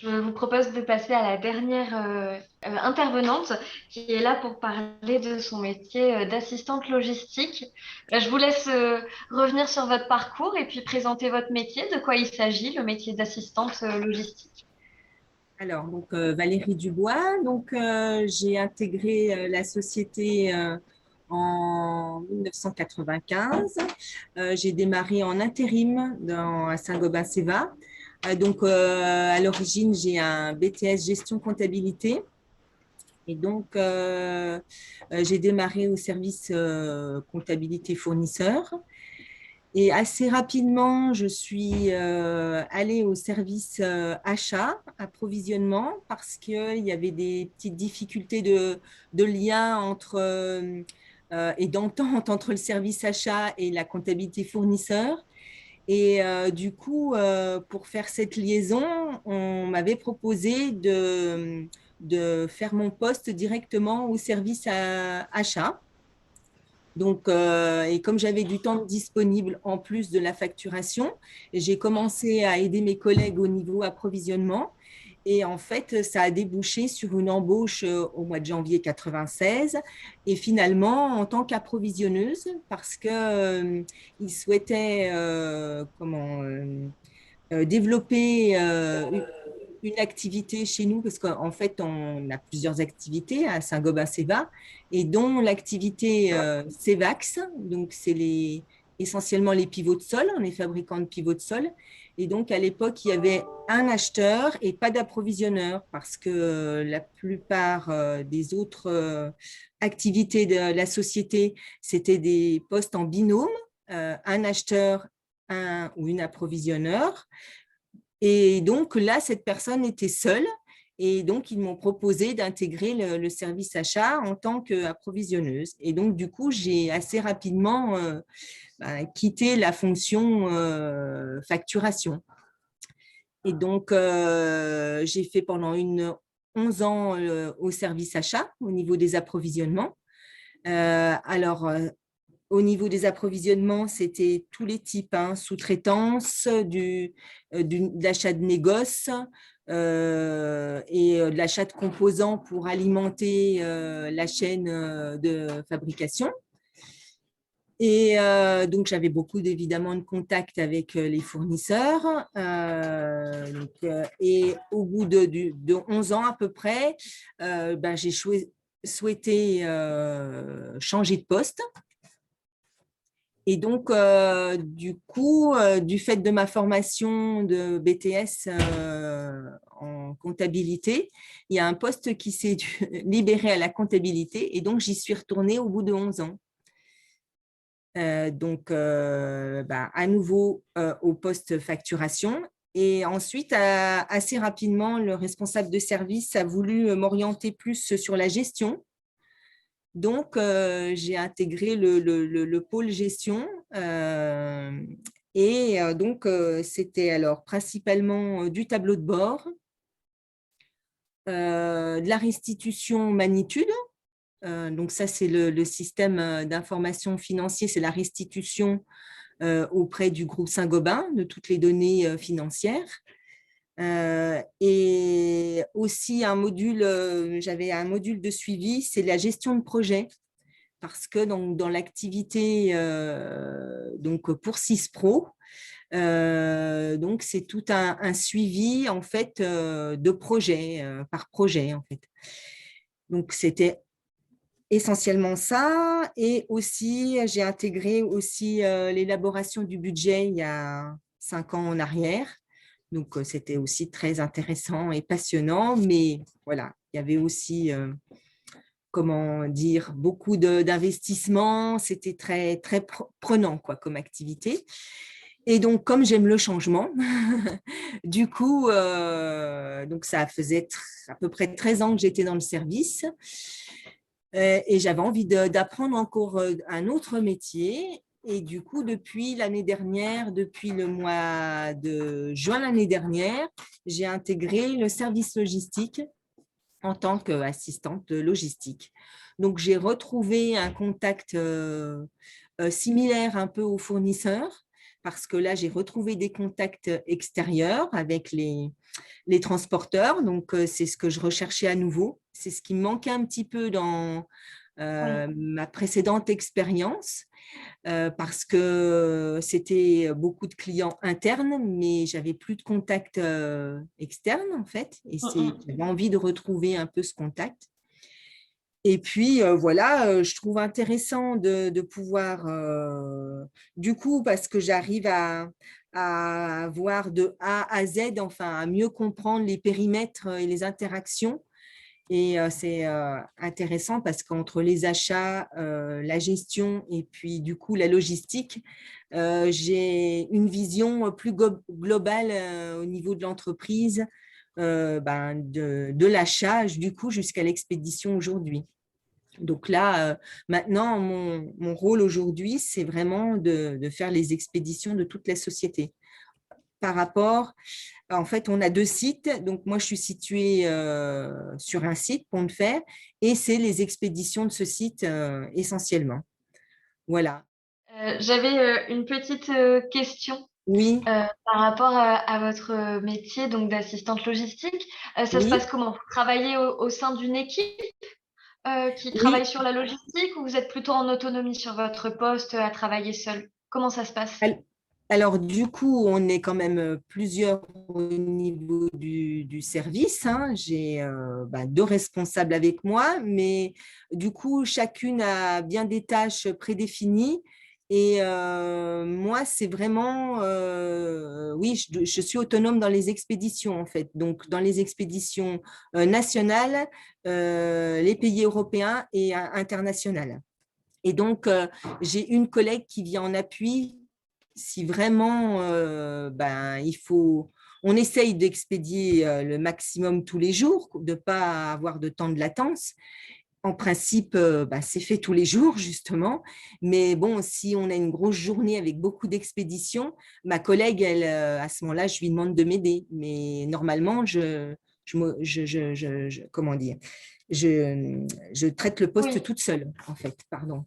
Je vous propose de passer à la dernière intervenante qui est là pour parler de son métier d'assistante logistique. Je vous laisse revenir sur votre parcours et puis présenter votre métier, de quoi il s'agit, le métier d'assistante logistique. Alors, donc Valérie Dubois, j'ai intégré la société en 1995. J'ai démarré en intérim à Saint-Gobain-Séva. À l'origine, j'ai un BTS gestion comptabilité. Et j'ai démarré au service comptabilité fournisseur. Et assez rapidement, je suis allée au service achat, approvisionnement, parce qu'il y avait des petites difficultés de lien et d'entente entre le service achat et la comptabilité fournisseur. Pour faire cette liaison, on m'avait proposé de faire mon poste directement au service achat. Et comme j'avais du temps disponible en plus de la facturation, j'ai commencé à aider mes collègues au niveau approvisionnement. Et en fait, ça a débouché sur une embauche au mois de janvier 96 et finalement en tant qu'approvisionneuse parce qu'ils souhaitaient développer une activité chez nous, parce qu'en fait, on a plusieurs activités à Saint-Gobain-Séva, et dont l'activité CEVAX, donc c'est essentiellement les pivots de sol, on est fabricant de pivots de sol, et donc à l'époque, il y avait un acheteur et pas d'approvisionneur, parce que la plupart des autres activités de la société, c'était des postes en binôme, un acheteur un ou une approvisionneur. Et donc là, cette personne était seule. Et donc, ils m'ont proposé d'intégrer le service achat en tant qu'approvisionneuse. Et donc, du coup, j'ai assez rapidement quitté la fonction facturation. Et j'ai fait pendant 11 ans au service achat au niveau des approvisionnements. Euh, alors, euh, Au niveau des approvisionnements, c'était tous les types, hein, sous-traitance, de l'achat de négoce de l'achat de composants pour alimenter la chaîne de fabrication. J'avais beaucoup évidemment de contacts avec les fournisseurs. Et au bout de 11 ans à peu près, j'ai souhaité changer de poste. Et du fait de ma formation de BTS en comptabilité, il y a un poste qui s'est libéré à la comptabilité et donc j'y suis retournée au bout de 11 ans. À nouveau au poste facturation. Et ensuite, assez rapidement, le responsable de service a voulu m'orienter plus sur la gestion. J'ai intégré le pôle gestion c'était alors principalement du tableau de bord, de la restitution magnitude. Donc ça, c'est le système d'information financier, c'est la restitution auprès du groupe Saint-Gobain de toutes les données financières. Et aussi j'avais un module de suivi, c'est la gestion de projet, parce que dans l'activité pour CISPRO, c'est tout un suivi en fait de projet par projet en fait. Donc c'était essentiellement ça, et aussi j'ai intégré aussi l'élaboration du budget il y a 5 ans en arrière. Donc c'était aussi très intéressant et passionnant, mais voilà, il y avait aussi comment dire, beaucoup d'investissements. C'était très, très prenant quoi, comme activité. Et donc, comme j'aime le changement, ça faisait à peu près 13 ans que j'étais dans le service et j'avais envie d'apprendre encore un autre métier. Et du coup, depuis l'année dernière, depuis le mois de juin l'année dernière, j'ai intégré le service logistique en tant qu'assistante logistique. Donc, j'ai retrouvé un contact similaire un peu aux fournisseurs, parce que là, j'ai retrouvé des contacts extérieurs avec les transporteurs. Donc, c'est ce que je recherchais à nouveau. C'est ce qui me manquait un petit peu dans Oui. ma précédente expérience, parce que c'était beaucoup de clients internes, mais j'avais plus de contact externe, en fait. Et Mm, mm. j'avais envie de retrouver un peu ce contact. Et puis, voilà, je trouve intéressant de pouvoir, du coup, parce que j'arrive à voir de A à Z, enfin, à mieux comprendre les périmètres et les interactions. Et c'est intéressant parce qu'entre les achats, la gestion et puis, du coup, la logistique, j'ai une vision plus globale au niveau de l'entreprise, de l'achat, du coup, jusqu'à l'expédition aujourd'hui. Donc là, maintenant, mon rôle aujourd'hui, c'est vraiment de faire les expéditions de toute la société. Par rapport, en fait, on a 2 sites. Donc, moi, je suis située sur un site, Pont de Fer, et c'est les expéditions de ce site essentiellement. Voilà. J'avais une petite question Oui, par rapport à votre métier donc d'assistante logistique. Ça se passe oui, comment? Vous travaillez au sein d'une équipe qui travaille oui. sur la logistique ou vous êtes plutôt en autonomie sur votre poste à travailler seul? Comment ça se passe? Al- Alors, du coup, on est quand même plusieurs au niveau du service, hein. J'ai 2 responsables avec moi, mais du coup, chacune a bien des tâches prédéfinies. Et moi, c'est vraiment, oui, je suis autonome dans les expéditions, en fait. Donc, dans les expéditions nationales, les pays européens et internationales. Et donc, j'ai une collègue qui vient en appui si vraiment il faut. On essaye d'expédier le maximum tous les jours, de ne pas avoir de temps de latence. En principe, c'est fait tous les jours, justement. Mais bon, si on a une grosse journée avec beaucoup d'expéditions, ma collègue, elle, à ce moment-là, je lui demande de m'aider. Mais normalement, comment dire, je traite le poste Oui, toute seule, en fait. Pardon.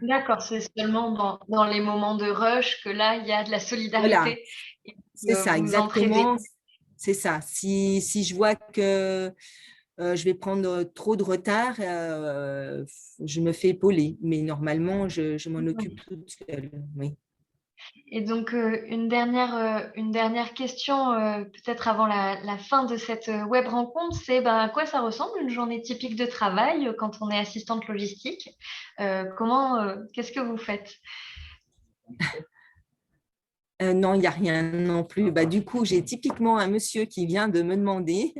d'accord, c'est seulement dans les moments de rush que là, il y a de la Voilà, solidarité et c'est que ça, vous vous entraidez. exactement. C'est ça. Si je vois que je vais prendre trop de retard, je me fais épauler. Mais normalement, je m'en occupe toute seule. Oui. Et donc, une dernière question, peut-être avant la fin de cette web rencontre, c'est ben, à quoi ça ressemble une journée typique de travail quand on est assistante logistique? Qu'est-ce que vous faites? Non, il n'y a rien non plus. Du coup, j'ai typiquement un monsieur qui vient de me demander.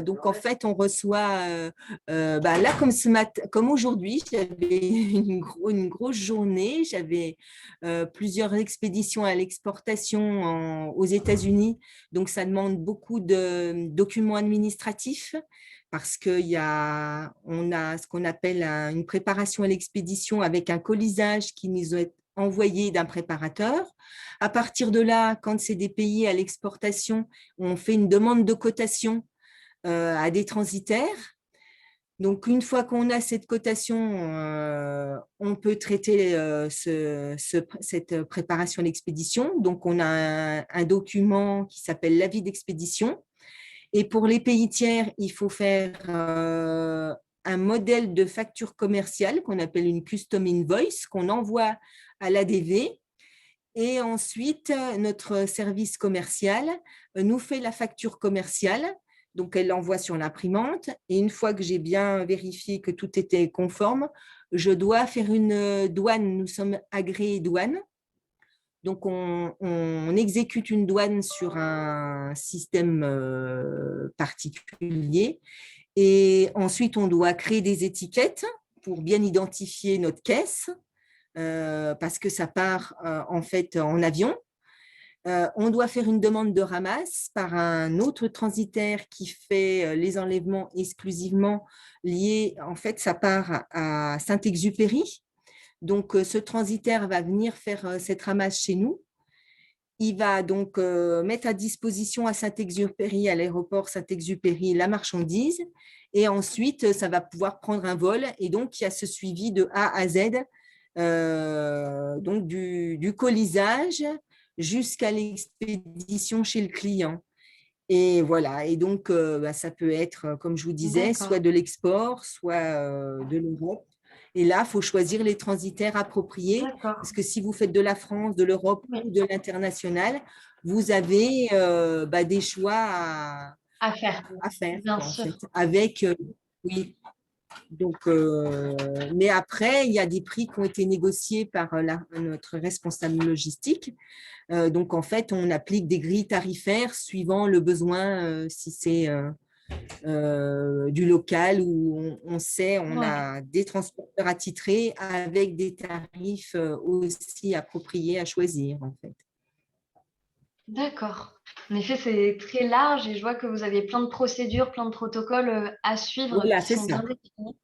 Donc, en fait, on reçoit, là, comme comme aujourd'hui, j'avais une grosse journée. J'avais plusieurs expéditions à l'exportation aux États-Unis. Donc, ça demande beaucoup de documents administratifs parce on a ce qu'on appelle une préparation à l'expédition avec un colisage qui nous est envoyé d'un préparateur. À partir de là, quand c'est des pays à l'exportation, on fait une demande de cotation à des transitaires. Donc, une fois qu'on a cette cotation, on peut traiter cette préparation d'expédition. Donc, on a un document qui s'appelle l'avis d'expédition. Et pour les pays tiers, il faut faire un modèle de facture commerciale qu'on appelle une custom invoice qu'on envoie à l'ADV. Et ensuite, notre service commercial nous fait la facture commerciale. Donc, elle l'envoie sur l'imprimante. Et une fois que j'ai bien vérifié que tout était conforme, je dois faire une douane. Nous sommes agréés douane. Donc, on exécute une douane sur un système particulier. Et ensuite, on doit créer des étiquettes pour bien identifier notre caisse. Parce que ça part en fait en avion. On doit faire une demande de ramasse par un autre transitaire qui fait les enlèvements exclusivement liés. En fait, ça part à Saint-Exupéry. Donc, ce transitaire va venir faire cette ramasse chez nous. Il va donc mettre à disposition à Saint-Exupéry, à l'aéroport Saint-Exupéry, la marchandise. Et ensuite, ça va pouvoir prendre un vol. Et donc, il y a ce suivi de A à Z, donc du colisage jusqu'à l'expédition chez le client. Et voilà, et donc ça peut être, comme je vous disais, soit D'accord, de l'export, soit de l'Europe. Et là, il faut choisir les transitaires appropriés, d'accord. parce que si vous faites de la France, de l'Europe Oui, ou de l'international, vous avez des choix à faire, à faire, bien quoi, en sûr. fait. Avec, oui, donc, mais après, il y a des prix qui ont été négociés par notre responsable logistique. Donc, en fait, on applique des grilles tarifaires suivant le besoin, si c'est du local où on sait, on Ouais. a des transporteurs attitrés avec des tarifs aussi appropriés à choisir, en fait. D'accord. En effet, c'est très large et je vois que vous avez plein de procédures, plein de protocoles à suivre Voilà, qui c'est sont bien ça. définis.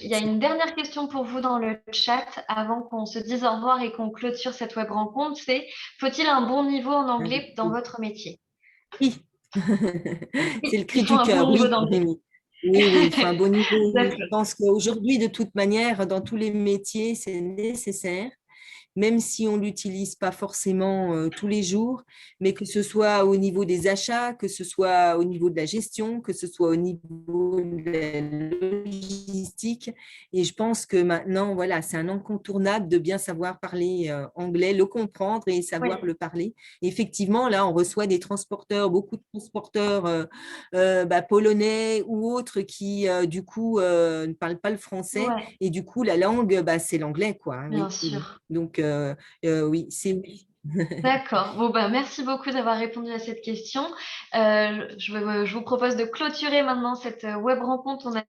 Il y a une dernière question pour vous dans le chat avant qu'on se dise au revoir et qu'on clôture cette web rencontre. C'est, faut-il un bon niveau en anglais dans votre métier? Oui, c'est le Oui, cri il faut du un bon cœur, niveau oui, oui, d'anglais. oui. Oui, oui, il faut un bon niveau. Je D'accord. pense qu'aujourd'hui, de toute manière, dans tous les métiers, c'est nécessaire, même si on ne l'utilise pas forcément tous les jours, mais que ce soit au niveau des achats, que ce soit au niveau de la gestion, que ce soit au niveau de la logistique. Et je pense que maintenant, voilà, c'est un incontournable de bien savoir parler anglais, le comprendre et savoir Oui, le parler. Et effectivement, là, on reçoit des transporteurs, beaucoup de transporteurs polonais ou autres qui, du coup, ne parlent pas le français. ouais, Et du coup, la langue, c'est l'anglais, quoi, hein. bien Oui, oui, oui. sûr. Donc, oui, c'est oui. D'accord. Bon, bah, merci beaucoup d'avoir répondu à cette question. Je vous propose de clôturer maintenant cette web rencontre. On a